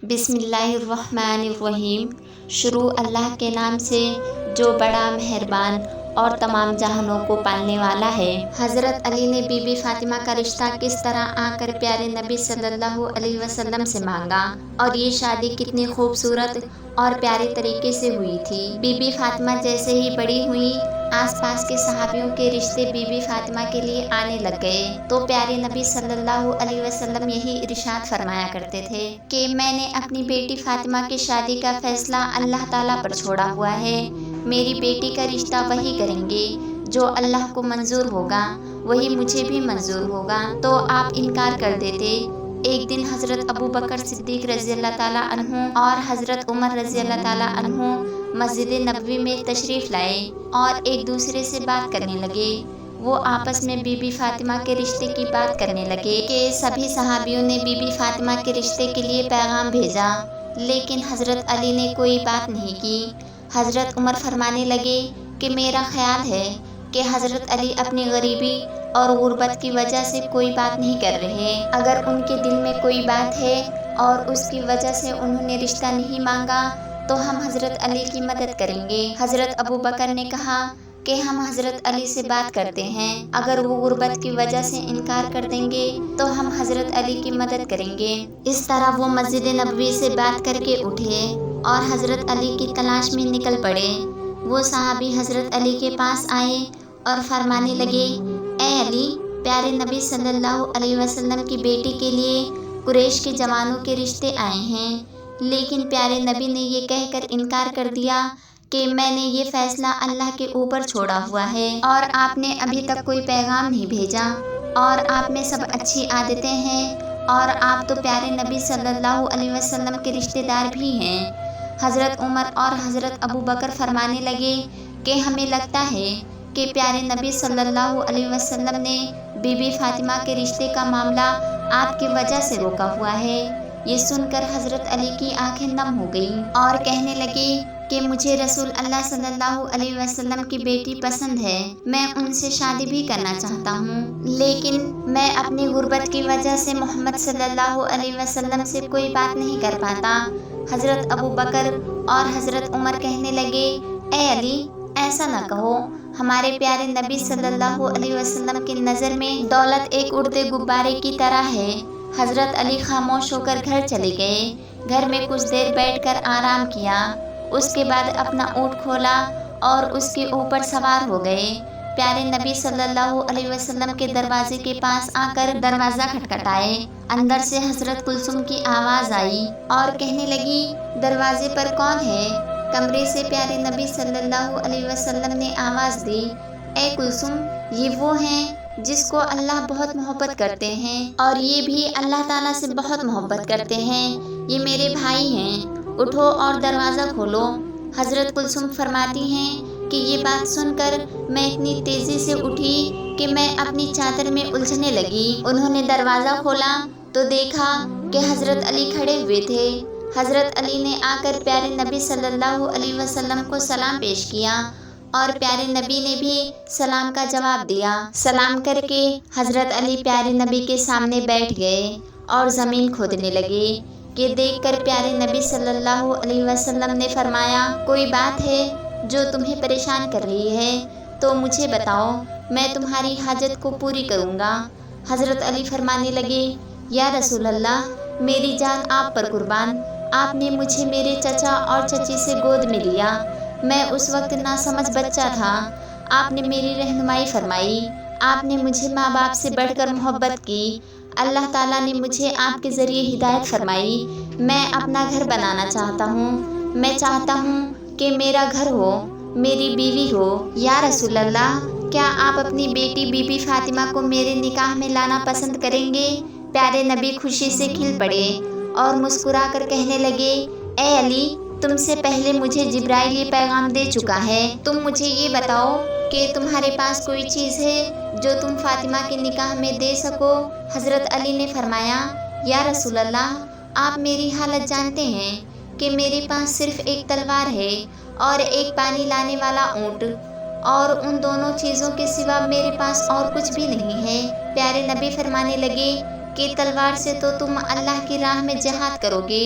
بسم اللہ الرحمن الرحیم۔ شروع اللہ کے نام سے جو بڑا مہربان اور تمام جہانوں کو پالنے والا ہے۔ حضرت علی نے بی بی فاطمہ کا رشتہ کس طرح آ کر پیارے نبی صلی اللہ علیہ وسلم سے مانگا اور یہ شادی کتنی خوبصورت اور پیارے طریقے سے ہوئی تھی۔ بی بی فاطمہ جیسے ہی بڑی ہوئی، آس پاس کے صحابیوں کے رشتے بی بی فاطمہ کے لیے آنے لگ گئے تو پیارے نبی صلی اللہ علیہ وسلم یہی ارشاد فرمایا کرتے تھے کہ میں نے اپنی بیٹی فاطمہ کی شادی کا فیصلہ اللہ تعالیٰ پر چھوڑا ہوا ہے۔ میری بیٹی کا رشتہ وہی کریں گے جو اللہ کو منظور ہوگا، وہی مجھے بھی منظور ہوگا۔ تو آپ انکار کر دیتے۔ ایک دن حضرت ابو بکر صدیق رضی اللہ تعالیٰ عنہ اور حضرت عمر رضی اللہ تعالیٰ عنہ مسجد نبوی میں تشریف لائے اور ایک دوسرے سے بات کرنے لگے۔ وہ آپس میں بی بی فاطمہ کے رشتے کی بات کرنے لگے کہ سبھی صحابیوں نے بی بی فاطمہ کے رشتے کے لیے پیغام بھیجا، لیکن حضرت علی نے کوئی بات نہیں کی۔ حضرت عمر فرمانے لگے کہ میرا خیال ہے کہ حضرت علی اپنی غریبی اور غربت کی وجہ سے کوئی بات نہیں کر رہے۔ اگر ان کے دل میں کوئی بات ہے اور اس کی وجہ سے انہوں نے رشتہ نہیں مانگا تو ہم حضرت علی کی مدد کریں گے۔ حضرت ابو بکر نے کہا کہ ہم حضرت علی سے بات کرتے ہیں، اگر وہ غربت کی وجہ سے انکار کر دیں گے تو ہم حضرت علی کی مدد کریں گے۔ اس طرح وہ مسجد نبوی سے بات کر کے اٹھے اور حضرت علی کی تلاش میں نکل پڑے۔ وہ صحابی حضرت علی کے پاس آئے اور فرمانے لگے، اے علی، پیارے نبی صلی اللہ علیہ وسلم کی بیٹی کے لیے قریش کے جوانوں کے رشتے آئے ہیں، لیکن پیارے نبی نے یہ کہہ کر انکار کر دیا کہ میں نے یہ فیصلہ اللہ کے اوپر چھوڑا ہوا ہے اور آپ نے ابھی تک کوئی پیغام نہیں بھیجا، اور آپ میں سب اچھی عادتیں ہیں اور آپ تو پیارے نبی صلی اللہ علیہ وسلم کے رشتہ دار بھی ہیں۔ حضرت عمر اور حضرت ابو بکر فرمانے لگے کہ ہمیں لگتا ہے کہ پیارے نبی صلی اللہ علیہ وسلم نے بی بی فاطمہ کے رشتے کا معاملہ آپ کی وجہ سے روکا ہوا ہے۔ یہ سن کر حضرت علی کی آنکھیں نم ہو گئیں اور کہنے لگے کہ مجھے رسول اللہ صلی اللہ علیہ وسلم کی بیٹی پسند ہے، میں ان سے شادی بھی کرنا چاہتا ہوں، لیکن میں اپنی غربت کی وجہ سے محمد صلی اللہ علیہ وسلم سے کوئی بات نہیں کر پاتا۔ حضرت ابو بکر اور حضرت عمر کہنے لگے، اے علی، ایسا نہ کہو، ہمارے پیارے نبی صلی اللہ علیہ وسلم کی نظر میں دولت ایک اڑتے غبارے کی طرح ہے۔ حضرت علی خاموش ہو کر گھر چلے گئے۔ گھر میں کچھ دیر بیٹھ کر آرام کیا، اس کے بعد اپنا اونٹ کھولا اور اس کے اوپر سوار ہو گئے۔ پیارے نبی صلی اللہ علیہ وسلم کے دروازے کے پاس آ کر دروازہ کھٹکھٹائے۔ اندر سے حضرت کلثوم کی آواز آئی اور کہنے لگی، دروازے پر کون ہے؟ کمرے سے پیارے نبی صلی اللہ علیہ وسلم نے آواز دی، اے کلثوم، یہ وہ ہیں جس کو اللہ بہت محبت کرتے ہیں اور یہ بھی اللہ تعالیٰ سے بہت محبت کرتے ہیں، یہ میرے بھائی ہیں، اٹھو اور دروازہ کھولو۔ حضرت کلثوم فرماتی ہیں کہ یہ بات سن کر میں اتنی تیزی سے اٹھی کہ میں اپنی چادر میں الجھنے لگی۔ انہوں نے دروازہ کھولا تو دیکھا کہ حضرت علی کھڑے ہوئے تھے۔ حضرت علی نے آ کر پیارے نبی صلی اللہ علیہ وسلم کو سلام پیش کیا اور پیارے نبی نے بھی سلام کا جواب دیا۔ سلام کر کے حضرت علی پیارے نبی کے سامنے بیٹھ گئے اور زمین کھودنے لگے۔ یہ دیکھ کر پیارے نبی صلی اللہ علیہ وسلم نے فرمایا، کوئی بات ہے جو تمہیں پریشان کر رہی ہے تو مجھے بتاؤ، میں تمہاری حاجت کو پوری کروں گا۔ حضرت علی فرمانے لگے، یا رسول اللہ، میری جان آپ پر قربان، آپ نے مجھے میرے چچا اور چچی سے گود میں لیا، میں اس وقت ناسمجھ بچہ تھا، آپ نے میری رہنمائی فرمائی، آپ نے مجھے ماں باپ سے بڑھ کر محبت کی، اللہ تعالیٰ نے مجھے آپ کے ذریعے ہدایت فرمائی، میں اپنا گھر بنانا چاہتا ہوں، میں چاہتا ہوں کہ میرا گھر ہو، میری بیوی ہو۔ یا رسول اللہ، کیا آپ اپنی بیٹی بی بی فاطمہ کو میرے نکاح میں لانا پسند کریں گے؟ پیارے نبی خوشی سے کھل پڑے اور مسکرا کر کہنے لگے، اے علی، تم سے پہلے مجھے جبرائیل یہ پیغام دے چکا ہے، تم مجھے یہ بتاؤ کہ تمہارے پاس کوئی چیز ہے جو تم فاطمہ کے نکاح میں دے سکو؟ حضرت علی نے فرمایا، یا رسول اللہ، آپ میری حالت جانتے ہیں کہ میرے پاس صرف ایک تلوار ہے اور ایک پانی لانے والا اونٹ، اور ان دونوں چیزوں کے سوا میرے پاس اور کچھ بھی نہیں ہے۔ پیارے نبی فرمانے لگے کہ تلوار سے تو تم اللہ کی راہ میں جہاد کرو گے